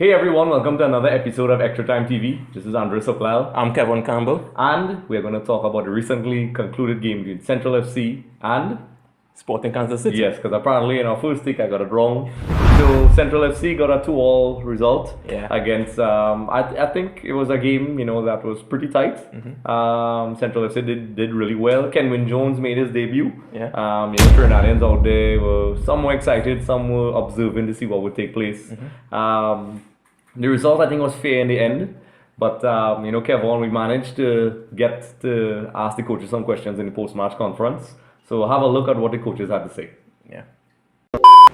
Hey everyone, welcome to another episode of Extra Time TV. This is Andres Soplal. I'm Kevon Campbell. And we're going to talk about the recently concluded game between Central FC and Sporting Kansas City. Yes, because apparently in our first take I got it wrong. So Central FC got a 2-2 result against, I think it was a game, that was pretty tight. Central FC did really well. Kenwyne Jones made his debut. Trinidadians out there were some were excited, some were observing to see what would take place. The result I think was fair in the end. But, Kevon, we managed to get to ask the coaches some questions in the post-match conference. So have a look at what the coaches had to say.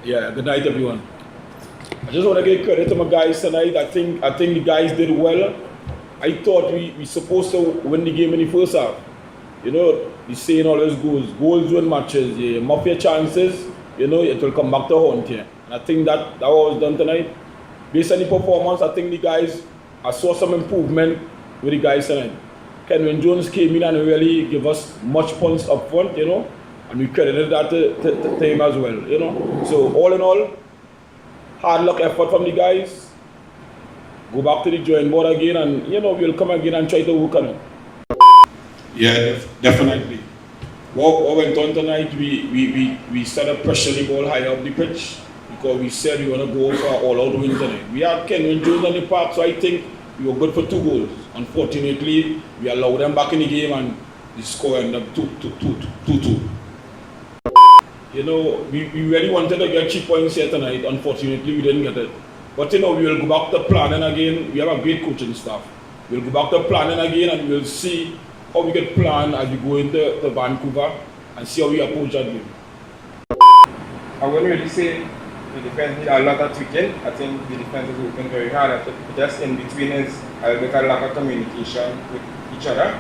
Yeah, good night everyone. I just want to give credit to my guys tonight. I think the guys did well. I thought we supposed to win the game in the first half. The saying always goes, goals win matches. You muff your chances, it will come back to haunt you. And I think that was done tonight. Based on the performance, I think I saw some improvement with the guys tonight. Kenwyne Jones came in and really gave us much points up front, and we credited that to him as well, So all in all, hard luck effort from the guys. Go back to the drawing board again and, we'll come again and try to work on it. Yeah, definitely. What went on tonight, we started pressuring the ball higher up the pitch because we said we want to go for all-out win tonight. We had Kenwyne Jones on the park, so I think we were good for 2 goals. Unfortunately, we allowed them back in the game and the score ended up 2-2. We really wanted to get 3 points here tonight. Unfortunately, we didn't get it. But we will go back to planning again. We have a great coaching staff. We'll go back to planning again and we'll see how we can plan as we go into Vancouver and see how we approach that game. I wouldn't really say the defense need a lot of tweaking. I think the defense is working very hard. Just in between is a little bit a lack of communication with each other.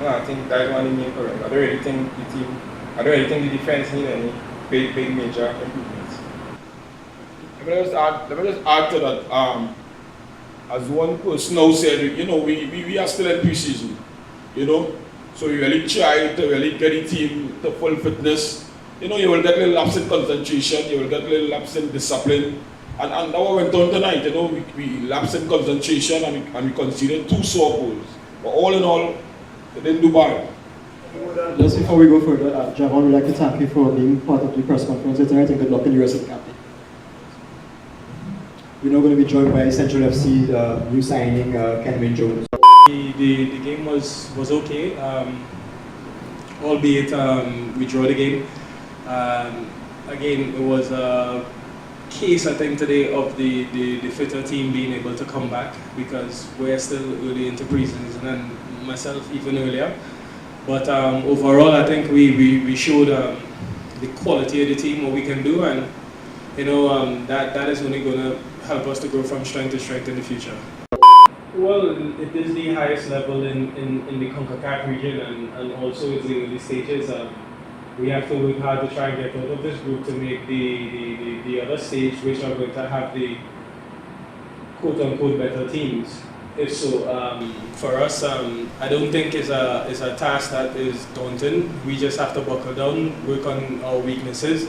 I think that is one of the main problems. I don't really think the defense need any big major improvements. Let me just add to that. As one person now said, we are still in pre-season, so we really try to really get the team to full fitness. You will get a little lapse in concentration, you will get a little lapse in discipline. And that what went on tonight, we lapsed in concentration and we conceded 2 sore goals. But all in all, they didn't do bad. Just before we go further, Kevon, we'd like to thank you for being part of the press conference tonight and good luck in the rest of the campaign. We're now going to be joined by Central FC new signing Kenwyne Jones. The game was okay, albeit we drew the game. Again, it was a case, I think, today of the fitter team being able to come back because we're still early into pre-season and myself even earlier. But overall, I think we showed the quality of the team, what we can do, and that is only going to help us to grow from strength to strength in the future. Well, it is the highest level in the Concacaf region, and also it's the early stages. We have to work hard to try and get out of this group to make the other stage, which are going to have the quote-unquote better teams. If so, for us, I don't think it's a task that is daunting. We just have to buckle down, work on our weaknesses,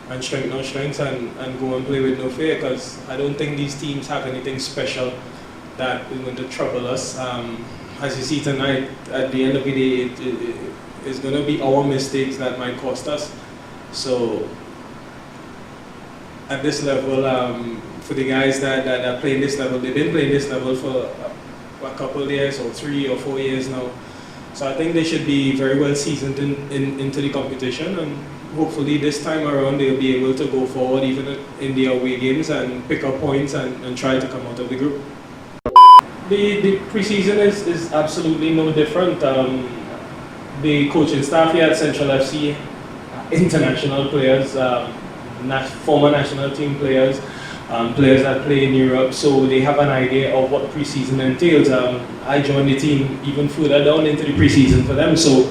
and strengthen our strengths, and go and play with no fear. Because I don't think these teams have anything special that is going to trouble us. As you see tonight, at the end of the day, it's going to be our mistakes that might cost us. So, at this level, for the guys that are playing this level, they've been playing this level for a couple of years or 3 or 4 years now. So I think they should be very well seasoned into the competition, and hopefully this time around they'll be able to go forward even in the away games and pick up points and try to come out of the group. The pre-season is absolutely no different. The coaching staff here at Central FC, international players, former national team players, players that play in Europe, so they have an idea of what pre-season entails. I joined the team even further down into the pre-season for them, so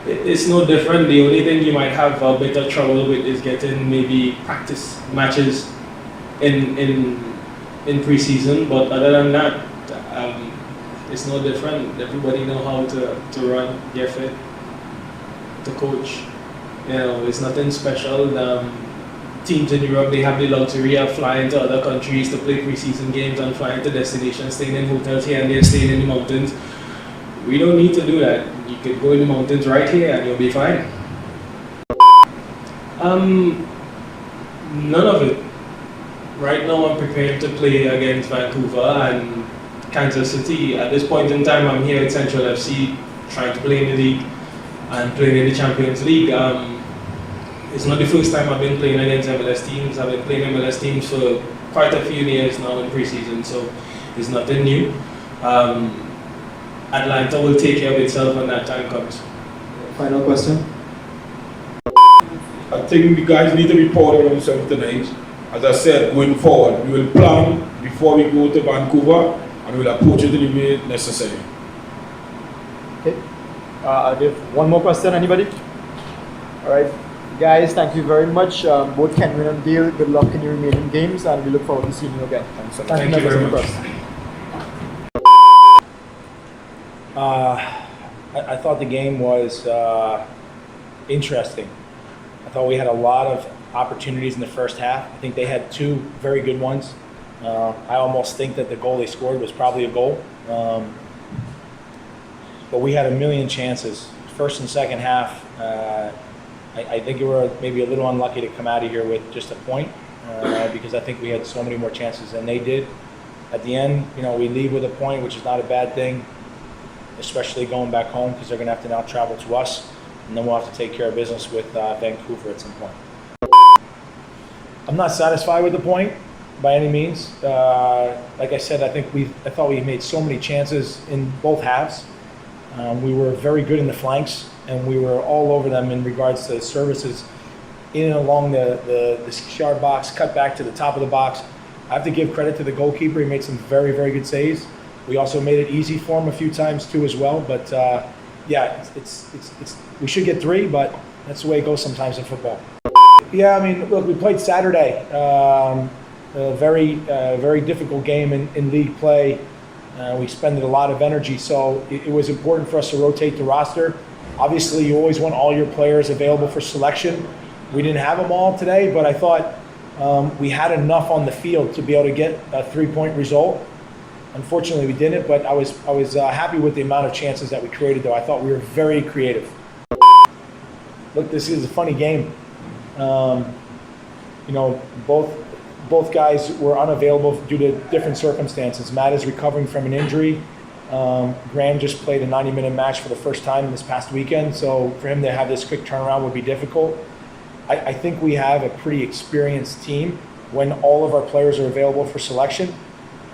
it's no different. The only thing you might have a bit of trouble with is getting maybe practice matches in pre-season, but other than that, it's no different. Everybody know how to run, get fit, to coach. It's nothing special. teams in Europe, they have the luxury of flying to other countries to play preseason games and flying to destinations, staying in hotels here and there, staying in the mountains. We don't need to do that. You could go in the mountains right here and you'll be fine. None of it. Right now I'm prepared to play against Vancouver and Kansas City. At this point in time, I'm here at Central FC trying to play in the league and playing in the Champions League. It's not the first time I've been playing against MLS teams. I've been playing MLS teams for quite a few years now in preseason, so it's nothing new. Atlanta will take care of itself when that time comes. Final question. I think the guys need to be proud of themselves tonight. As I said, going forward, we will plan before we go to Vancouver and we will approach it in the way necessary. Okay. I'll give one more question. Anybody? All right. Guys, thank you very much. Both Kenwyne and Dale, good luck in your remaining games and we look forward to seeing you again. Thank you very much. I thought the game was interesting. I thought we had a lot of opportunities in the first half. I think they had two very good ones. I almost think that the goal they scored was probably a goal. But we had a million chances. First and second half, I think we were maybe a little unlucky to come out of here with just a point because I think we had so many more chances than they did. At the end, we leave with a point, which is not a bad thing, especially going back home because they're going to have to now travel to us, and then we'll have to take care of business with Vancouver at some point. I'm not satisfied with the point by any means. Like I said, I thought we made so many chances in both halves. We were very good in the flanks, and we were all over them in regards to services in and along the sharp box, cut back to the top of the box. I have to give credit to the goalkeeper. He made some very, very good saves. We also made it easy for him a few times too as well. But yeah, we should get 3, but that's the way it goes sometimes in football. Yeah, I mean, look, we played Saturday. A very difficult game in league play. We expended a lot of energy, so it was important for us to rotate the roster. Obviously, you always want all your players available for selection. We didn't have them all today, but I thought we had enough on the field to be able to get a 3-point result. Unfortunately, we didn't, but I was happy with the amount of chances that we created, though. I thought we were very creative. Look, this is a funny game. Both guys were unavailable due to different circumstances. Matt is recovering from an injury. Graham just played a 90-minute match for the first time this past weekend, so for him to have this quick turnaround would be difficult. I think we have a pretty experienced team when all of our players are available for selection.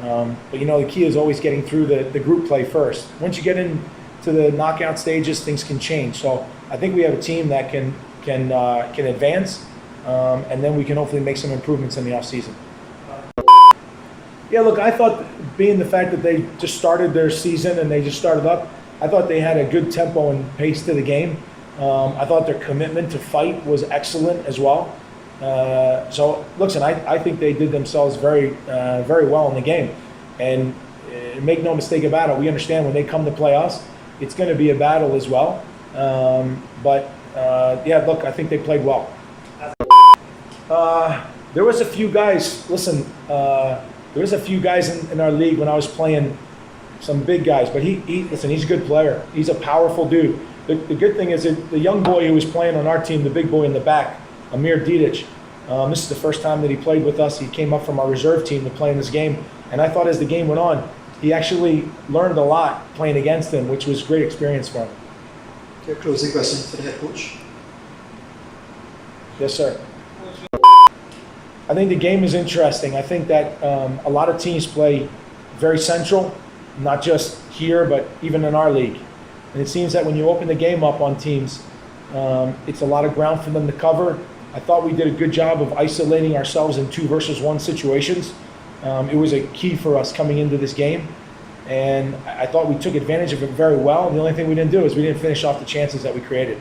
But the key is always getting through the group play first. Once you get into the knockout stages, things can change. So I think we have a team that can advance, and then we can hopefully make some improvements in the off season. Yeah, look, I thought being the fact that they just started their season and they just started up, I thought they had a good tempo and pace to the game. I thought their commitment to fight was excellent as well. So, listen, I think they did themselves very well in the game. And make no mistake about it, we understand when they come to play us, it's going to be a battle as well. Yeah, look, I think they played well. There was a few guys, there was a few guys in our league when I was playing, some big guys, but he's a good player. He's a powerful dude. The good thing is that the young boy who was playing on our team, the big boy in the back, Amir Didic, this is the first time that he played with us. He came up from our reserve team to play in this game, and I thought as the game went on, he actually learned a lot playing against him, which was a great experience for him. Okay, closing question for the head coach. Yes, sir. I think the game is interesting. I think that a lot of teams play very central, not just here, but even in our league. And it seems that when you open the game up on teams, it's a lot of ground for them to cover. I thought we did a good job of isolating ourselves in 2 versus 1 situations. It was a key for us coming into this game. And I thought we took advantage of it very well. And the only thing we didn't do is we didn't finish off the chances that we created.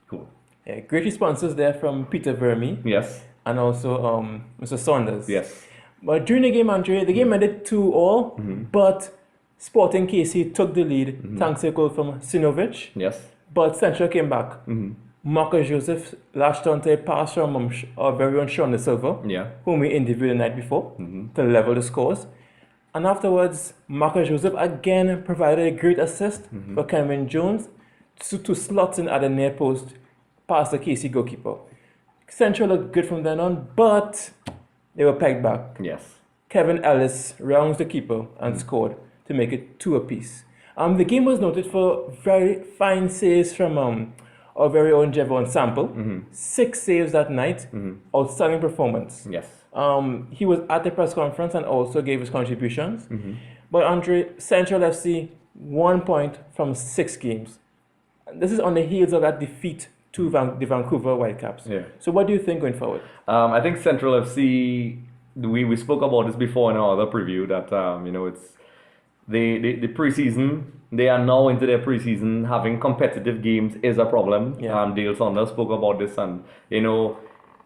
Cool. Yeah, great responses there from Peter Verme. Yes. And also Mr. Saunders. Yes. But during the game, Andre, the game ended 2-2, but Sporting KC took the lead, thanks to a goal from Sinovic. Yes. But Central came back. Marcus Joseph latched onto a pass from our very own Sean De Silva, Yeah. whom we interviewed the night before, to level the scores. And afterwards, Marcus Joseph again provided a great assist for Kenwyne Jones to slot in at the near post past the KC goalkeeper. Central looked good from then on, but they were pegged back. Yes. Kevin Ellis rounds the keeper and scored to make it 2 apiece. The game was noted for very fine saves from our very own Kevon Sample. 6 saves that night. Outstanding performance. Yes. He was at the press conference and also gave his contributions. But Andre, Central FC 1 point from 6 games. This is on the heels of that defeat to the Vancouver Whitecaps. Yeah. So what do you think going forward? I think Central FC, we spoke about this before in our other preview that, it's the preseason, they are now into their preseason. Having competitive games is a problem. Yeah. Dale Saunders spoke about this, and,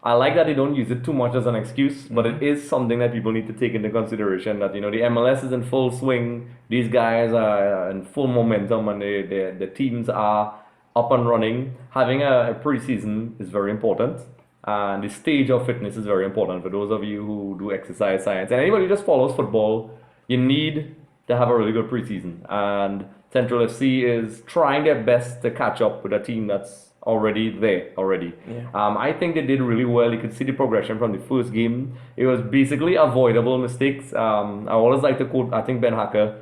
I like that they don't use it too much as an excuse, but it is something that people need to take into consideration that, the MLS is in full swing. These guys are in full momentum and the teams are up and running. Having a preseason is very important. And the stage of fitness is very important for those of you who do exercise science. And anybody who just follows football, you need to have a really good preseason. And Central FC is trying their best to catch up with a team that's already there. Yeah. I think they did really well. You could see the progression from the first game. It was basically avoidable mistakes. I always like to quote, I think Ben Hacker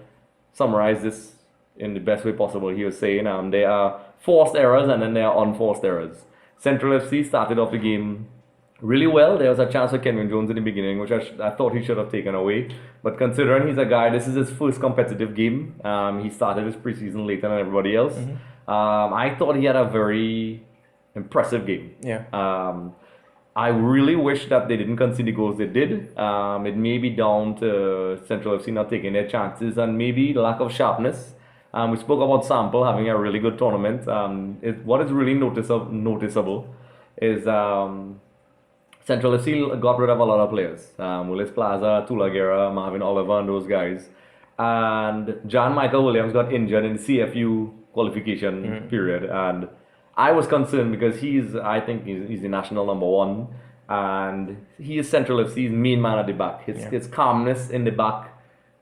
summarized this in the best way possible. He was saying there are forced errors and then there are unforced errors. Central FC started off the game really well. There was a chance for Kenwyne Jones in the beginning, which I thought he should have taken away. But considering he's a guy, this is his first competitive game. He started his preseason later than everybody else. I thought he had a very impressive game. Yeah. I really wish that they didn't concede the goals they did. It may be down to Central FC not taking their chances and maybe lack of sharpness. We spoke about Sample having a really good tournament. What is really noticeable is Central FC got rid of a lot of players. Willis Plaza, Tulaguera, Marvin Oliver, and those guys. And John Michael Williams got injured in the CFU qualification period. And I was concerned because I think he's the national number 1. And he is Central FC's main man at the back. His calmness in the back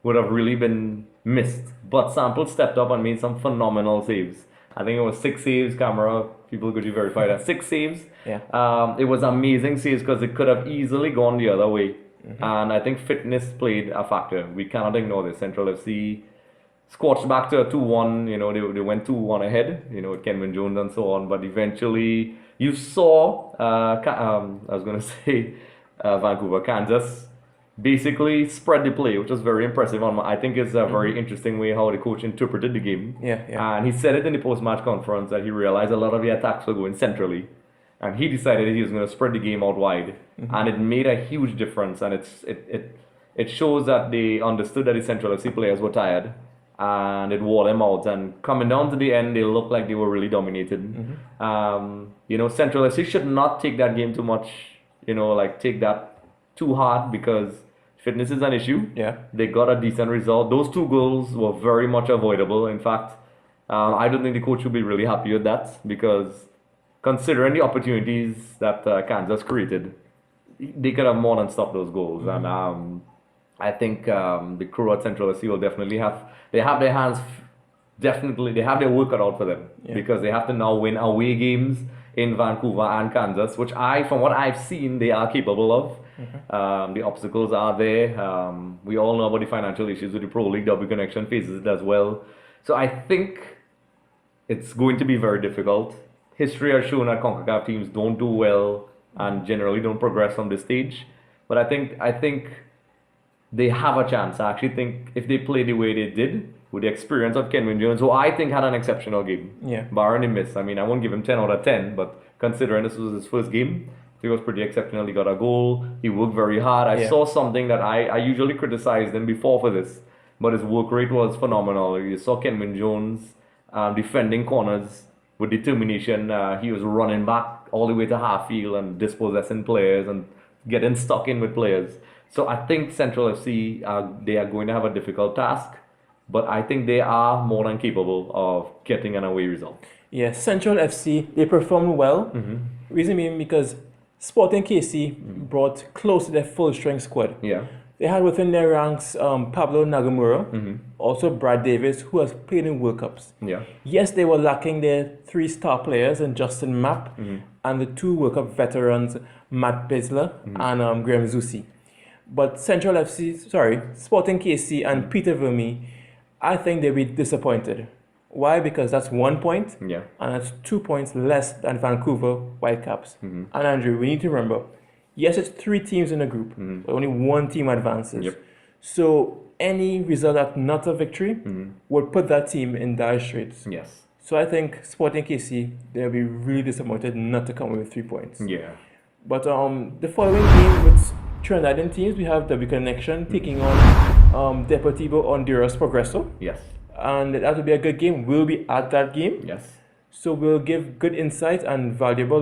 would have really been missed. But Sample stepped up and made some phenomenal saves. I think it was 6 saves, camera, people could verify that. 6 saves. Yeah. It was amazing saves because it could have easily gone the other way. And I think fitness played a factor. We cannot ignore this. Central FC scorched back to a 2-1, they went 2-1 ahead, with Kenwyne Jones and so on. But eventually, you saw, Vancouver, Kansas, basically spread the play, which was very impressive. I think it's a very interesting way how the coach interpreted the game. Yeah. And he said it in the post-match conference that he realized a lot of the attacks were going centrally. And he decided that he was going to spread the game out wide. And it made a huge difference. And it shows that they understood that the Central FC players were tired. And it wore them out. And coming down to the end, they looked like they were really dominated. Central FC should not take that game too much, take that too hard because fitness is an issue. Yeah. They got a decent result. Those 2 goals were very much avoidable. In fact, I don't think the coach would be really happy with that because considering the opportunities that Kansas created, they could have more than stopped those goals. And I think the crew at Central FC will definitely they have their hands, they have their work cut out for them because they have to now win away games in Vancouver and Kansas, which from what I've seen, they are capable of. The obstacles are there. We all know about the financial issues with the Pro League. W Connection faces it as well. So I think it's going to be very difficult. History has shown that CONCACAF teams don't do well and generally don't progress from this stage. But I think they have a chance. I actually think if they play the way they did, with the experience of Kenwyne Jones, who I think had an exceptional game. Yeah. Barring the miss. I mean, I won't give him 10 out of 10, but considering this was his first game, he was pretty exceptional. He got a goal. He worked very hard. I saw something that I usually criticized him before for this, but his work rate was phenomenal. You saw Kenwyne Jones defending corners with determination. He was running back all the way to half field and dispossessing players and getting stuck in with players. So I think Central FC, they are going to have a difficult task, but I think they are more than capable of getting an away result. Yeah, Central FC, they performed well. Reason being because Sporting KC brought close to their full strength squad. Yeah. They had within their ranks Pablo Nagamura, also Brad Davis, who has played in World Cups. Yeah. Yes, they were lacking their 3 star players and Justin Mapp and the 2 World Cup veterans Matt Bisler and Graham Zusi. But Sporting KC and Peter Vermey, I think they'll be disappointed. Why? Because that's 1 point, Yeah. and that's 2 points less than Vancouver Whitecaps. And Andrew, we need to remember, yes, it's 3 teams in a group, but only 1 team advances. Yep. So any result that's not a victory would put that team in dire straits. Yes. So I think Sporting KC, they'll be really disappointed not to come away with 3 points. Yeah. But the following game with Trinidadian teams, we have W Connection taking on Deportivo Honduras Progreso. Yes. And that will be a good game. We'll be at that game. Yes. So we'll give good insight and valuable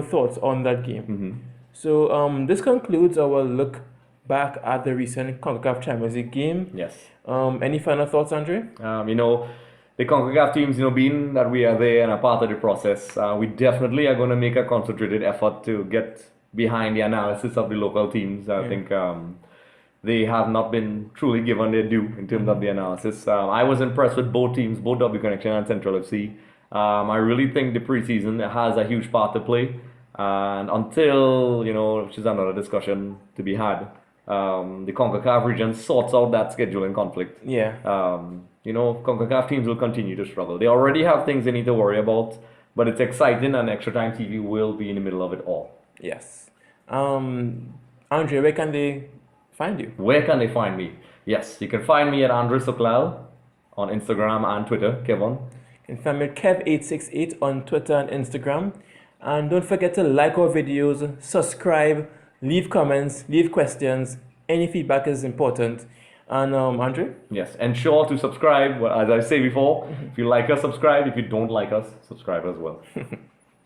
thoughts on that game. So this concludes our look back at the recent Concacaf Champions League game. Yes. Any final thoughts, Andre? The CONCACAF teams, being that we are there and a part of the process, we definitely are going to make a concentrated effort to get behind the analysis of the local teams. I think they have not been truly given their due in terms of the analysis. I was impressed with both teams, both W Connection and Central FC. I really think the preseason has a huge part to play. And until, which is another discussion to be had, the CONCACAF region sorts out that scheduling conflict. Yeah. CONCACAF teams will continue to struggle. They already have things they need to worry about, but it's exciting and Extra Time TV will be in the middle of it all. Yes. Andre, where can they find you? Where can they find me? Yes, you can find me at Andre Soklal on Instagram and Twitter, Kevon. You can find me at Kev868 on Twitter and Instagram. And don't forget to like our videos, subscribe, leave comments, leave questions. Any feedback is important. And Andre? Yes, ensure to subscribe. Well, as I say before, if you like us, subscribe. If you don't like us, subscribe as well.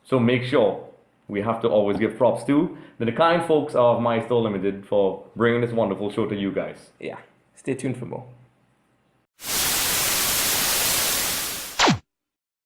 So make sure we have to always give props to the kind folks of My Store Limited for bringing this wonderful show to you guys. Yeah, stay tuned for more.